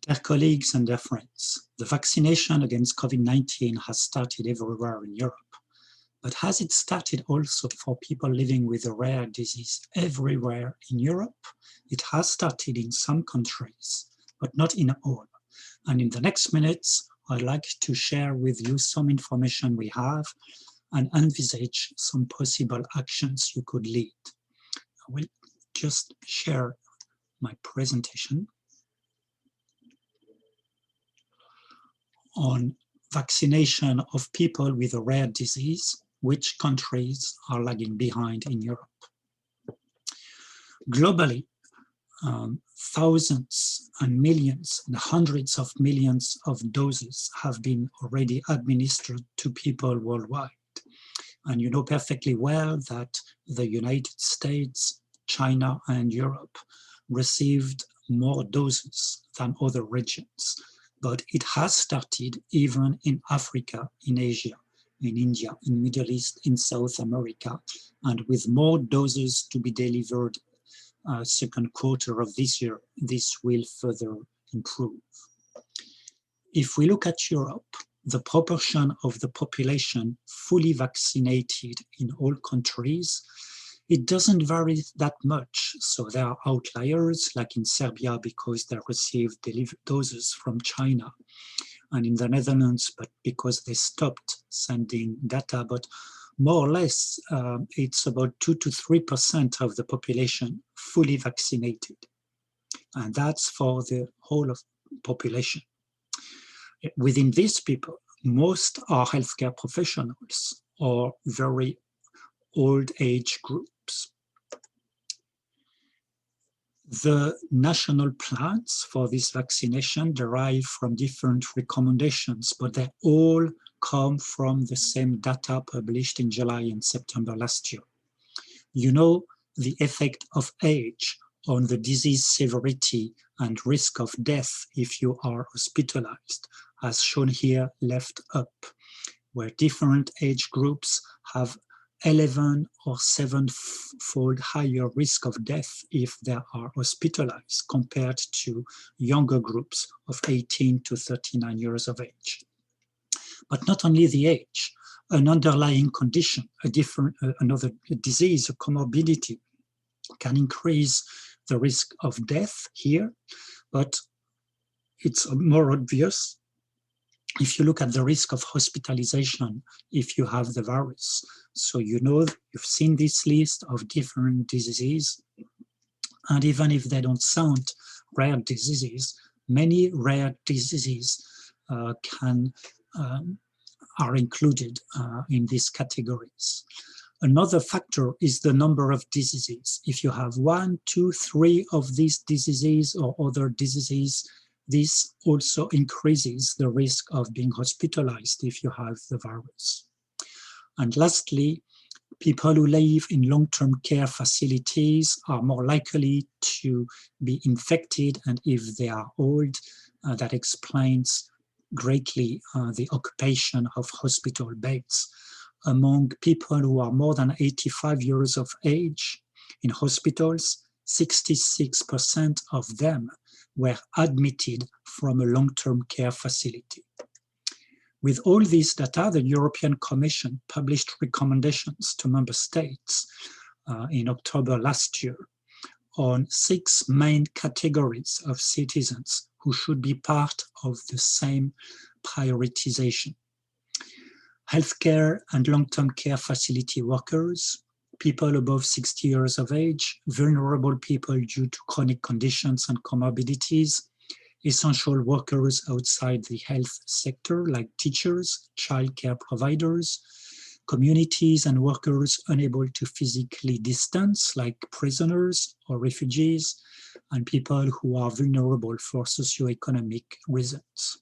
Dear colleagues and dear friends, the vaccination against COVID-19 has started everywhere in Europe. But has it started also for people living with a rare disease everywhere in Europe? It has started in some countries, but not in all. And in the next minutes, I'd like to share with you some information we have and envisage some possible actions you could lead. I will just share my presentation on vaccination of people with a rare disease, which countries are lagging behind in Europe. Globally, thousands and millions and hundreds of millions of doses have been already administered to people worldwide. And you know perfectly well that the United States, China, and Europe received more doses than other regions. But it has started even in Africa, in Asia, in India, in Middle East, in South America, and with more doses to be delivered second quarter of this year, this will further improve. If we look at Europe, the proportion of the population fully vaccinated in all countries, it doesn't vary that much. So there are outliers, like in Serbia, because they received doses from China, and in the Netherlands, but because they stopped sending data. But more or less, it's about 2 to 3% of the population fully vaccinated. And that's for the whole of population. Within these people, most are healthcare professionals or very old age groups. The national plans for this vaccination derive from different recommendations, but they all come from the same data published in July and September last year. You know the effect of age on the disease severity and risk of death if you are hospitalized, as shown here left up, where different age groups have 11 or 7-fold higher risk of death if they are hospitalized compared to younger groups of 18 to 39 years of age. But not only the age, an underlying condition, another disease, a comorbidity, can increase the risk of death here, but it's more obvious if you look at the risk of hospitalization if you have the virus. So you know, you've seen this list of different diseases, and even if they don't sound rare diseases, many rare diseases are included in these categories. Another factor is the number of diseases. If you have 1, 2, 3 of these diseases or other diseases, this also increases the risk of being hospitalized if you have the virus. And lastly, people who live in long-term care facilities are more likely to be infected, and if they are old, that explains greatly the occupation of hospital beds. Among people who are more than 85 years of age in hospitals, 66% of them were admitted from a long-term care facility. With all this data, the European Commission published recommendations to member states in October last year on 6 main categories of citizens who should be part of the same prioritization. Healthcare and long-term care facility workers, people above 60 years of age, vulnerable people due to chronic conditions and comorbidities, essential workers outside the health sector like teachers, childcare providers, communities and workers unable to physically distance like prisoners or refugees, and people who are vulnerable for socioeconomic reasons.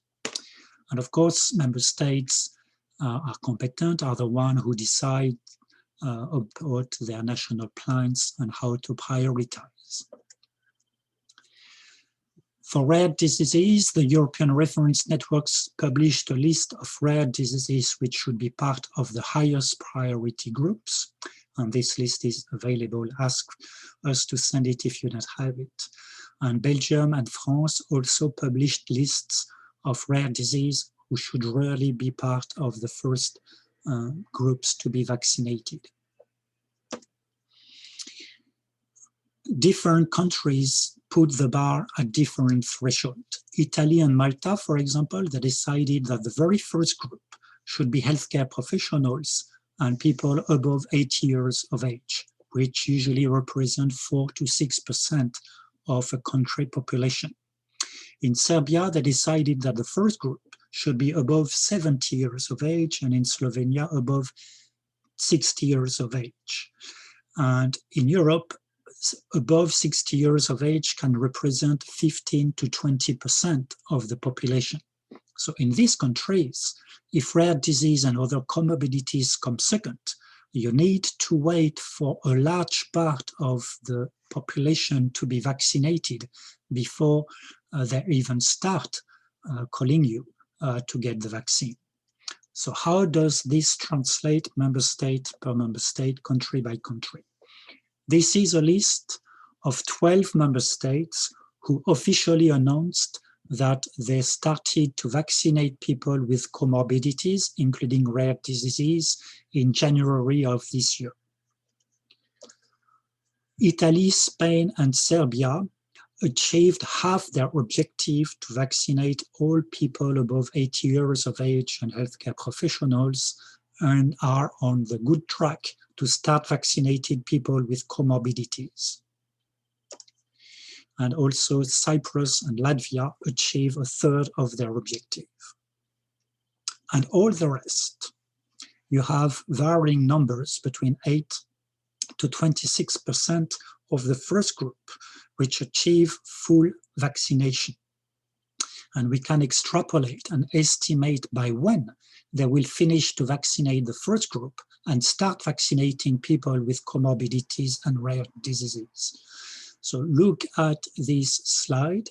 And of course, member states are competent, are the ones who decide about their national plans and how to prioritize. For rare diseases, the European Reference Networks published a list of rare diseases which should be part of the highest priority groups. And this list is available. Ask us to send it if you don't have it. And Belgium and France also published lists of rare disease who should really be part of the first groups to be vaccinated. Different countries put the bar at different thresholds. Italy and Malta, for example, they decided that the very first group should be healthcare professionals and people above 80 years of age, which usually represent 4 to 6% of a country population. In Serbia, they decided that the first group should be above 70 years of age, and in Slovenia, above 60 years of age. And in Europe, above 60 years of age can represent 15 to 20% of the population. So in these countries, if rare disease and other comorbidities come second, you need to wait for a large part of the population to be vaccinated before they even start calling you to get the vaccine. So how does this translate member state per member state, country by country? This is a list of 12 member states who officially announced that they started to vaccinate people with comorbidities, including rare diseases, in January of this year. Italy, Spain, and Serbia achieved half their objective to vaccinate all people above 80 years of age and healthcare professionals, and are on the good track to start vaccinating people with comorbidities. And also Cyprus and Latvia achieve a third of their objective. And all the rest, you have varying numbers between 8 to 26% of the first group, which achieve full vaccination. And we can extrapolate and estimate by when they will finish to vaccinate the first group and start vaccinating people with comorbidities and rare diseases. So look at this slide,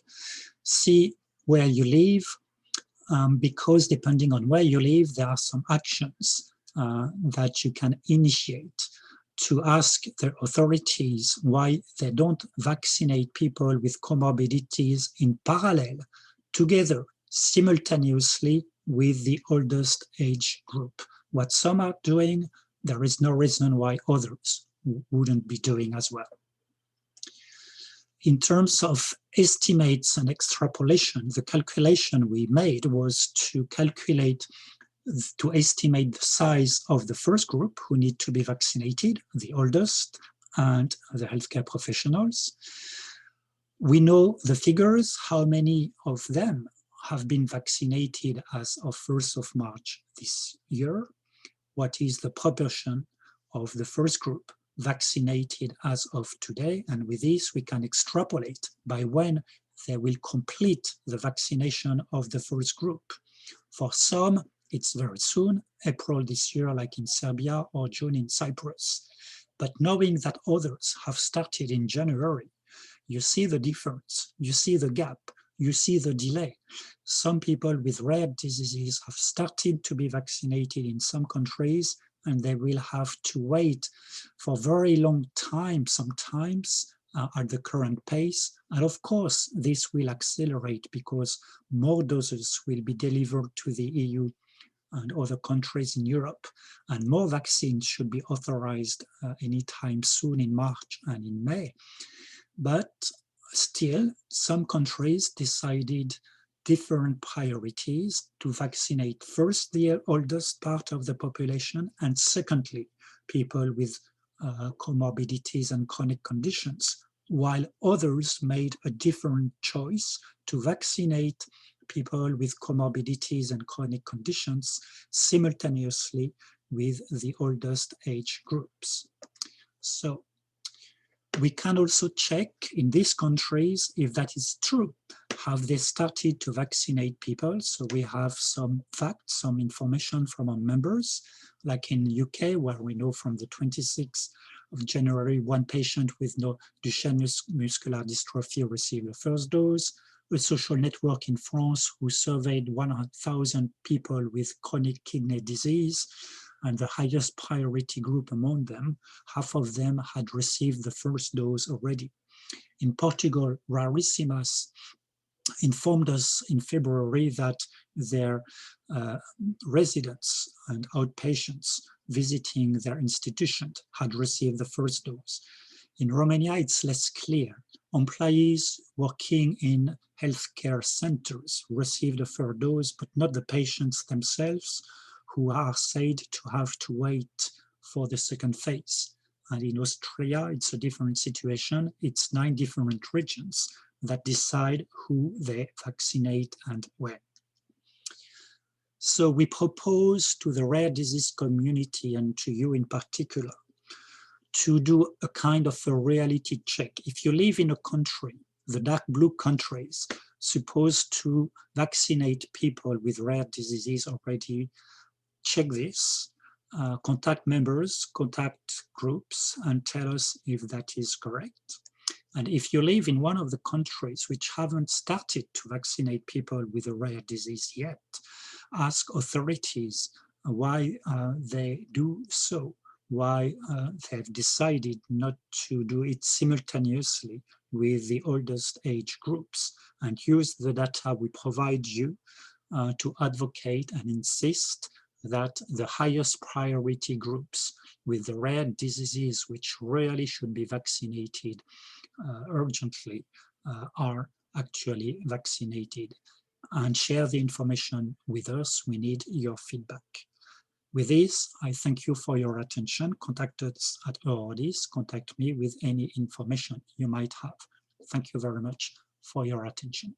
see where you live, because depending on where you live, there are some actions that you can initiate to ask the authorities why they don't vaccinate people with comorbidities in parallel, together, simultaneously with the oldest age group. What some are doing, there is no reason why others wouldn't be doing as well. In terms of estimates and extrapolation, the calculation we made was to estimate the size of the first group who need to be vaccinated, the oldest, and the healthcare professionals. We know the figures, how many of them have been vaccinated as of 1st of March this year. What is the proportion of the first group vaccinated as of today? And with this, we can extrapolate by when they will complete the vaccination of the first group. For some, it's very soon, April this year, like in Serbia, or June in Cyprus. But knowing that others have started in January, you see the difference, you see the gap, you see the delay. Some people with rare diseases have started to be vaccinated in some countries, and they will have to wait for a very long time sometimes at the current pace. And of course, this will accelerate because more doses will be delivered to the EU and other countries in Europe, and more vaccines should be authorized anytime soon in March and in May. But still, some countries decided different priorities to vaccinate first the oldest part of the population, and secondly, people with comorbidities and chronic conditions, while others made a different choice to vaccinate people with comorbidities and chronic conditions simultaneously with the oldest age groups. So we can also check in these countries if that is true. Have they started to vaccinate people? So we have some facts, some information from our members, like in UK, where we know from the 26th of January, one patient with no Duchenne muscular dystrophy received the first dose. A social network in France who surveyed 100,000 people with chronic kidney disease, and the highest priority group among them, half of them had received the first dose already. In Portugal, Rarissimas informed us in February that their residents and outpatients visiting their institution had received the first dose. In Romania, it's less clear. Employees working in healthcare centers received a first dose, but not the patients themselves, who are said to have to wait for the second phase. And in Austria, it's a different situation. It's 9 different regions that decide who they vaccinate and when. So we propose to the rare disease community and to you in particular to do a kind of a reality check. If you live in a country, the dark blue countries, supposed to vaccinate people with rare diseases already, check this, contact members, contact groups, and tell us if that is correct. And if you live in one of the countries which haven't started to vaccinate people with a rare disease yet, ask authorities why they do so, why they've decided not to do it simultaneously with the oldest age groups, and use the data we provide you to advocate and insist that the highest priority groups with the rare diseases which really should be vaccinated urgently are actually vaccinated. And share the information with us. We need your feedback. With this, I thank you for your attention. Contact us at ORDIS. Contact me with any information you might have. Thank you very much for your attention.